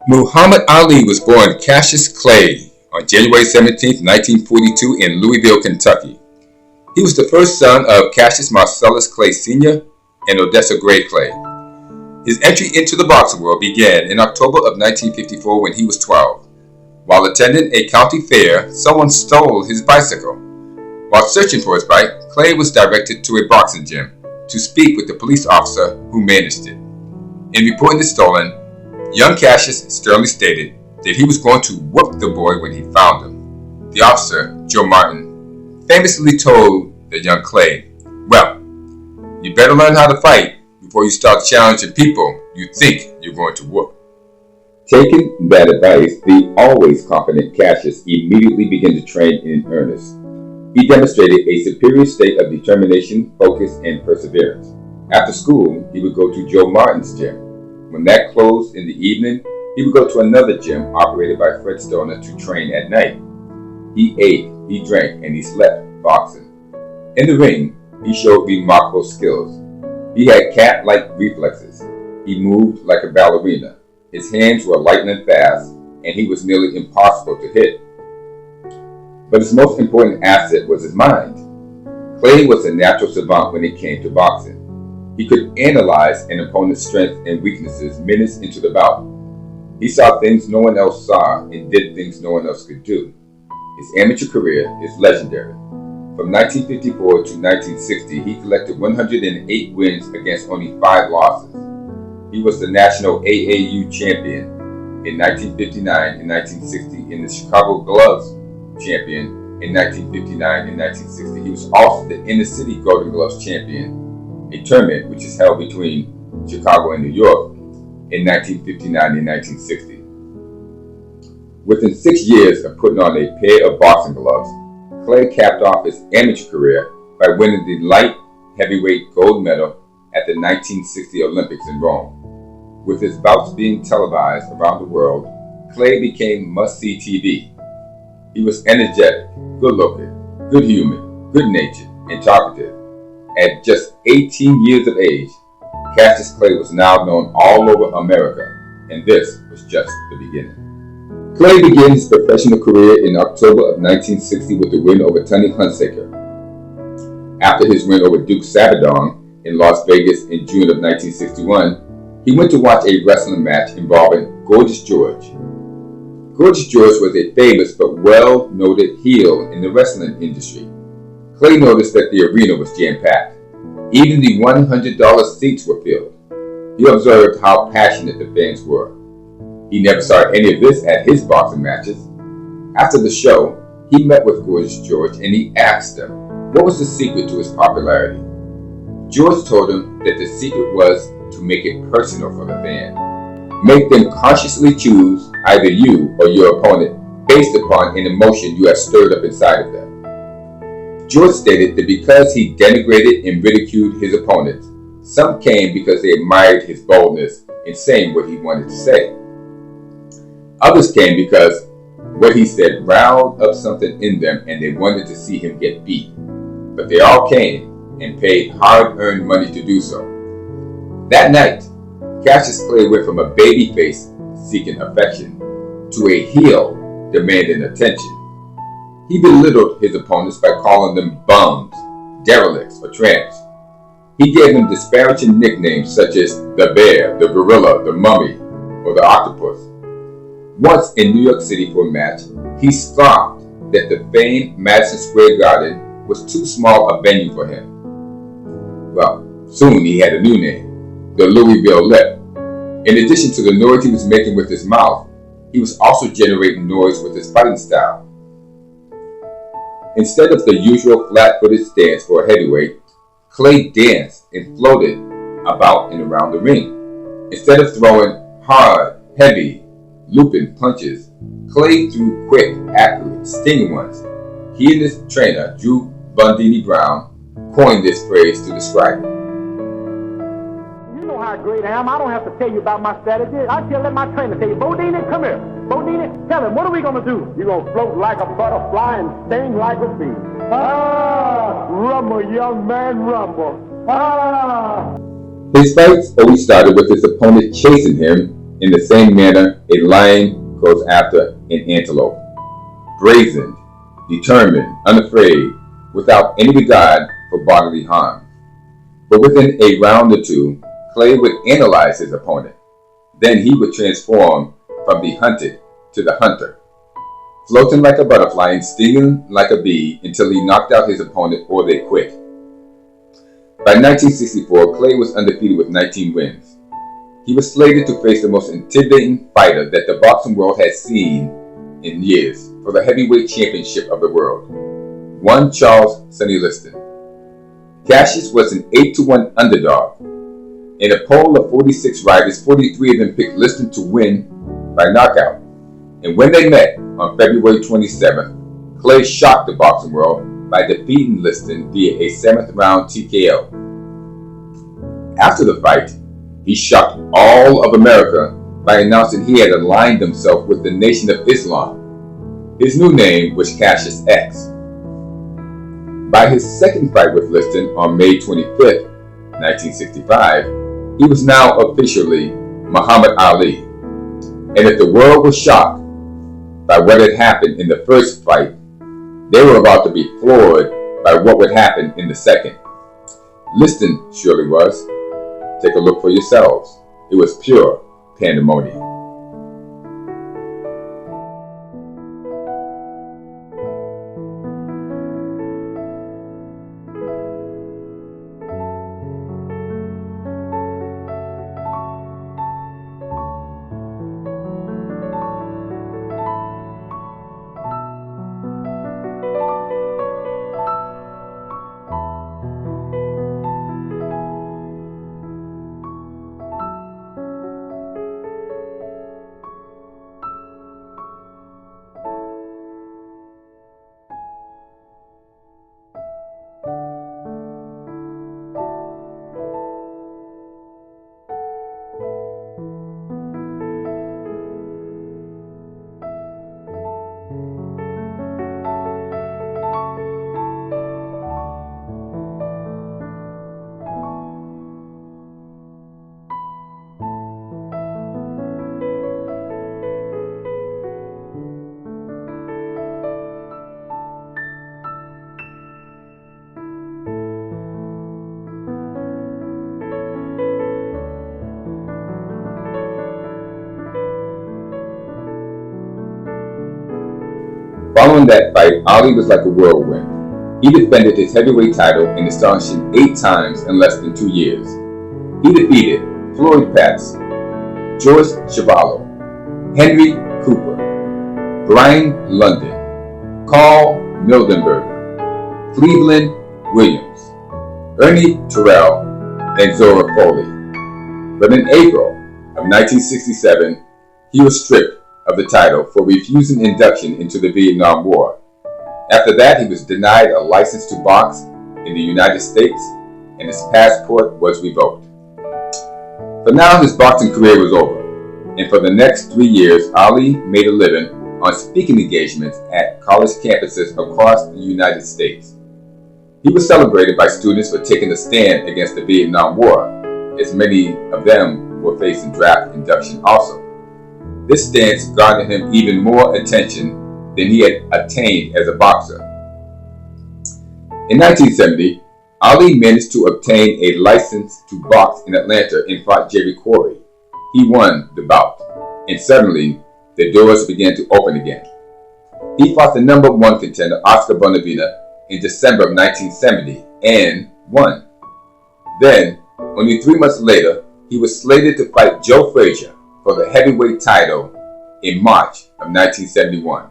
Muhammad Ali was born Cassius Clay on January 17, 1942 in Louisville, Kentucky. He was the first son of Cassius Marcellus Clay Sr. and Odessa Gray Clay. His entry into the boxing world began in October of 1954 when he was 12. While attending a county fair, someone stole his bicycle. While searching for his bike, Clay was directed to a boxing gym to speak with the police officer who managed it. In reporting the stolen, young Cassius sternly stated that he was going to whoop the boy when he found him. The officer, Joe Martin, famously told the young Clay, "Well, you better learn how to fight before you start challenging people you think you're going to whoop." Taking that advice, the always confident Cassius immediately began to train in earnest. He demonstrated a superior state of determination, focus, and perseverance. After school, he would go to Joe Martin's gym. When that closed in the evening, he would go to another gym operated by Fred Stoner to train at night. He ate, he drank, and he slept boxing. In the ring, he showed remarkable skills. He had cat-like reflexes. He moved like a ballerina. His hands were lightning fast, and he was nearly impossible to hit. But his most important asset was his mind. Clay was a natural savant when it came to boxing. He could analyze an opponent's strengths and weaknesses minutes into the bout. He saw things no one else saw and did things no one else could do. His amateur career is legendary. From 1954 to 1960, he collected 108 wins against only 5 losses. He was the national AAU champion in 1959 and 1960 and the Chicago Gloves champion in 1959 and 1960. He was also the Inner City Golden Gloves champion, a tournament which is held between Chicago and New York in 1959 and 1960. Within 6 years of putting on a pair of boxing gloves, Clay capped off his amateur career by winning the light heavyweight gold medal at the 1960 Olympics in Rome. With his bouts being televised around the world, Clay became must-see TV. He was energetic, good-looking, good-humored, good-natured, and talkative. At just 18 years of age, Cassius Clay was now known all over America, and this was just the beginning. Clay began his professional career in October of 1960 with a win over Tony Hunsaker. After his win over Duke Sabadong in Las Vegas in June of 1961, he went to watch a wrestling match involving Gorgeous George. Gorgeous George was a famous but well-noted heel in the wrestling industry. Clay noticed that the arena was jam-packed. Even the $100 seats were filled. He observed how passionate the fans were. He never saw any of this at his boxing matches. After the show, he met with Gorgeous George and he asked him what was the secret to his popularity. George told him that the secret was to make it personal for the fan. Make them consciously choose either you or your opponent based upon an emotion you have stirred up inside of them. George stated that because he denigrated and ridiculed his opponents, some came because they admired his boldness in saying what he wanted to say. Others came because what he said riled up something in them and they wanted to see him get beat. But they all came and paid hard-earned money to do so. That night, Cassius Clay went from a baby face seeking affection to a heel demanding attention. He belittled his opponents by calling them bums, derelicts, or tramps. He gave them disparaging nicknames such as the bear, the gorilla, the mummy, or the octopus. Once in New York City for a match, he scoffed that the famed Madison Square Garden was too small a venue for him. Well, soon he had a new name, the Louisville Lip. In addition to the noise he was making with his mouth, he was also generating noise with his fighting style. Instead of the usual flat-footed stance for a heavyweight, Clay danced and floated about and around the ring. Instead of throwing hard, heavy, looping punches, Clay threw quick, accurate, stinging ones. He and his trainer, Drew Bundini Brown, coined this phrase to describe it. You know how great I am. I don't have to tell you about my strategy. I just let my trainer tell you. Bodini, come here. Bodini, tell him, what are we going to do? You're going to float like a butterfly and sting like a bee. Ah, rumble, young man, rumble. Ah. His fights always started with his opponent chasing him in the same manner a lion goes after an antelope. Brazen, determined, unafraid, without any regard for bodily harm. But within a round or two, Clay would analyze his opponent. Then he would transform from the hunted to the hunter, floating like a butterfly and stinging like a bee until he knocked out his opponent or they quit. By 1964, Clay was undefeated with 19 wins. He was slated to face the most intimidating fighter that the boxing world had seen in years for the heavyweight championship of the world, one Charles Sonny Liston. Cassius was an 8-1 underdog. In a poll of 46 riders, 43 of them picked Liston to win by knockout. And when they met on February 27th, Clay shocked the boxing world by defeating Liston via a 7th round TKO. After the fight, he shocked all of America by announcing he had aligned himself with the Nation of Islam. His new name was Cassius X. By his second fight with Liston on May 25th, 1965, he was now officially Muhammad Ali. And if the world was shocked by what had happened in the first fight, they were about to be floored by what would happen in the second. Liston surely was. Take a look for yourselves. It was pure pandemonium. Following that fight, Ali was like a whirlwind. He defended his heavyweight title an astonishing 8 times in less than 2 years. He defeated Floyd Patz, George Chuvalo, Henry Cooper, Brian London, Carl Mildenberger, Cleveland Williams, Ernie Terrell, and Zora Foley. But in April of 1967, he was stripped of the title for refusing induction into the Vietnam War. After that, he was denied a license to box in the United States, and his passport was revoked. For now, his boxing career was over, and for the next 3 years, Ali made a living on speaking engagements at college campuses across the United States. He was celebrated by students for taking a stand against the Vietnam War, as many of them were facing draft induction also. This stance garnered him even more attention than he had attained as a boxer. In 1970, Ali managed to obtain a license to box in Atlanta and fought Jerry Quarry. He won the bout, and suddenly the doors began to open again. He fought the number 1 contender Oscar Bonavena in December of 1970 and won. Then, only 3 months later, he was slated to fight Joe Frazier for the heavyweight title in March of 1971.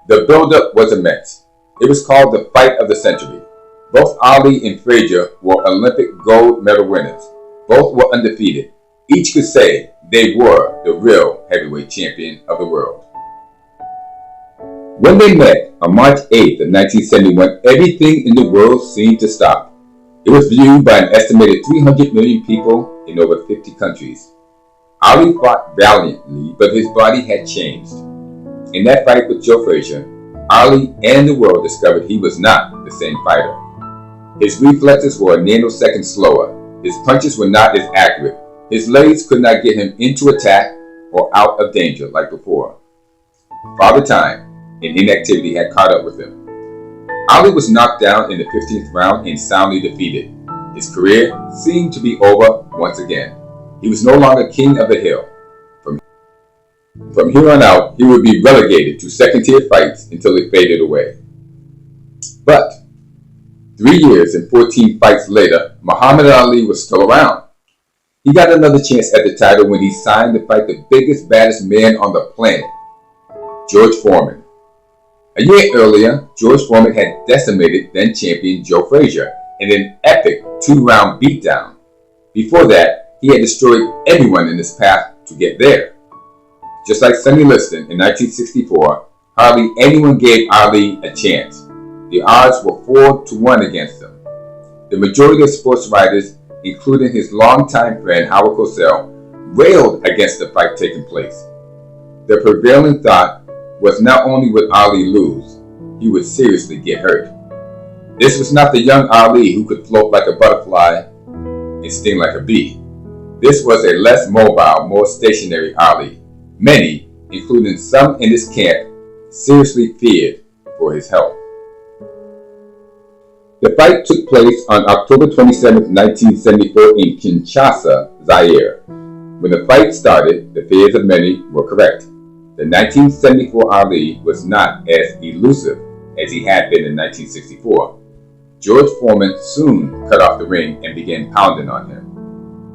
The build-up was immense. It was called the Fight of the Century. Both Ali and Frazier were Olympic gold medal winners. Both were undefeated. Each could say they were the real heavyweight champion of the world. When they met on March 8th of 1971, everything in the world seemed to stop. It was viewed by an estimated 300 million people in over 50 countries. Ali fought valiantly, but his body had changed. In that fight with Joe Frazier, Ali and the world discovered he was not the same fighter. His reflexes were a nanosecond slower. His punches were not as accurate. His legs could not get him into attack or out of danger like before. Father Time and inactivity had caught up with him. Ali was knocked down in the 15th round and soundly defeated. His career seemed to be over once again. He was no longer king of the hill. From here on out, he would be relegated to second-tier fights until it faded away. But 3 years and 14 fights later, Muhammad Ali was still around. He got another chance at the title when he signed to fight the biggest, baddest man on the planet, George Foreman. A year earlier, George Foreman had decimated then-champion Joe Frazier in an epic 2-round beatdown. Before that, he had destroyed everyone in his path to get there. Just like Sonny Liston in 1964, hardly anyone gave Ali a chance. The odds were 4-1 against him. The majority of sports writers, including his longtime friend Howard Cosell, railed against the fight taking place. The prevailing thought was not only would Ali lose, he would seriously get hurt. This was not the young Ali who could float like a butterfly and sting like a bee. This was a less mobile, more stationary Ali. Many, including some in his camp, seriously feared for his health. The fight took place on October 27, 1974 in Kinshasa, Zaire. When the fight started, the fears of many were correct. The 1974 Ali was not as elusive as he had been in 1964. George Foreman soon cut off the ring and began pounding on him.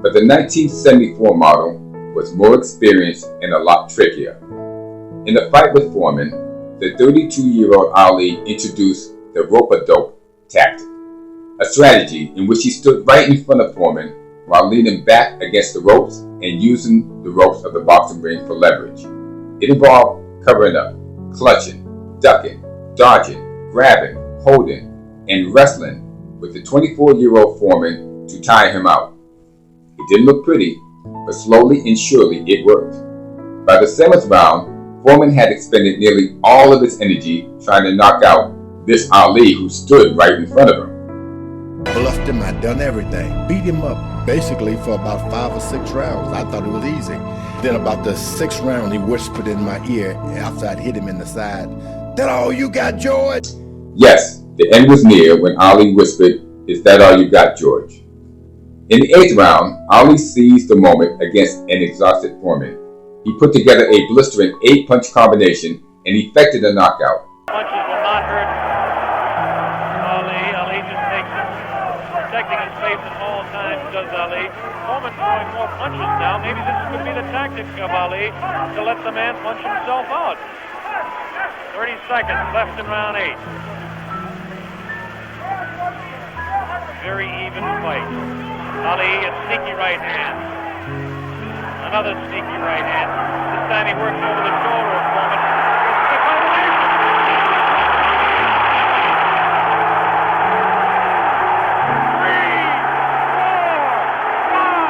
But the 1974 model was more experienced and a lot trickier. In the fight with Foreman, the 32-year-old Ali introduced the rope-a-dope tactic, a strategy in which he stood right in front of Foreman while leaning back against the ropes and using the ropes of the boxing ring for leverage. It involved covering up, clutching, ducking, dodging, grabbing, holding, and wrestling with the 24-year-old Foreman to tire him out. It didn't look pretty, but slowly and surely it worked. By the 7th round, Foreman had expended nearly all of his energy trying to knock out this Ali who stood right in front of him. Bluffed him, I'd done everything. Beat him up basically for about 5 or 6 rounds. I thought it was easy. Then about the 6th round, he whispered in my ear after I'd hit him in the side, "That all you got, George?" Yes, the end was near when Ali whispered, "Is that all you got, George?" In the 8th round, Ali seized the moment against an exhausted Foreman. He put together a blistering 8-punch combination and effected a knockout. Punches will not hurt Ali. Ali just takes it, protecting his face at all times, does Ali. Foreman throwing more punches now. Maybe this could be the tactic of Ali to let the man punch himself out. 30 seconds left in round 8. Very even fight. Ali, a sneaky right hand. Another sneaky right hand. This time he works over the shoulder of Foreman. It's the combination. 3, 4, 5,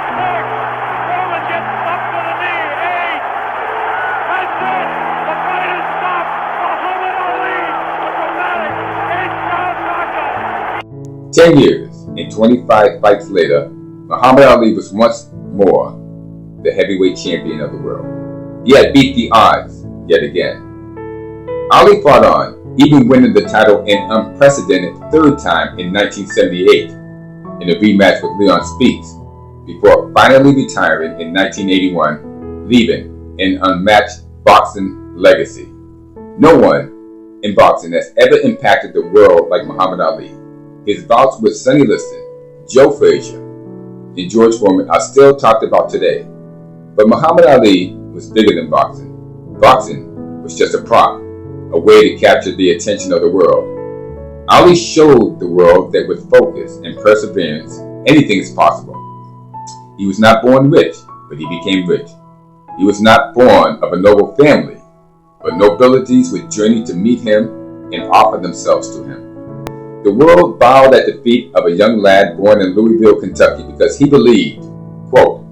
6. Foreman gets up to the knee. 8. That's it. The fight is stopped. Muhammad Ali, a dramatic 8-round knockout. 10 years and 25 fights later, Muhammad Ali was once more the heavyweight champion of the world. He had beat the odds yet again. Ali fought on, even winning the title an unprecedented 3rd time in 1978 in a rematch with Leon Spinks, before finally retiring in 1981, leaving an unmatched boxing legacy. No one in boxing has ever impacted the world like Muhammad Ali. His bouts with Sonny Liston, Joe Frazier, and George Foreman are still talked about today. But Muhammad Ali was bigger than boxing. Boxing was just a prop, a way to capture the attention of the world. Ali showed the world that with focus and perseverance, anything is possible. He was not born rich, but he became rich. He was not born of a noble family, but nobilities would journey to meet him and offer themselves to him. The world bowed at the feet of a young lad born in Louisville, Kentucky, because he believed, quote,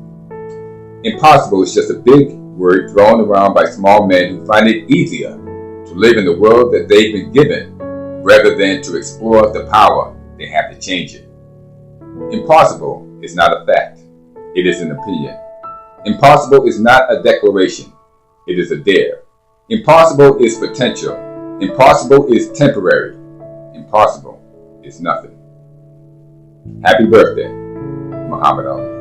"Impossible is just a big word thrown around by small men who find it easier to live in the world that they've been given rather than to explore the power they have to change it." Impossible is not a fact. It is an opinion. Impossible is not a declaration. It is a dare. Impossible is potential. Impossible is temporary. Impossible is nothing. Happy birthday, Muhammad Ali.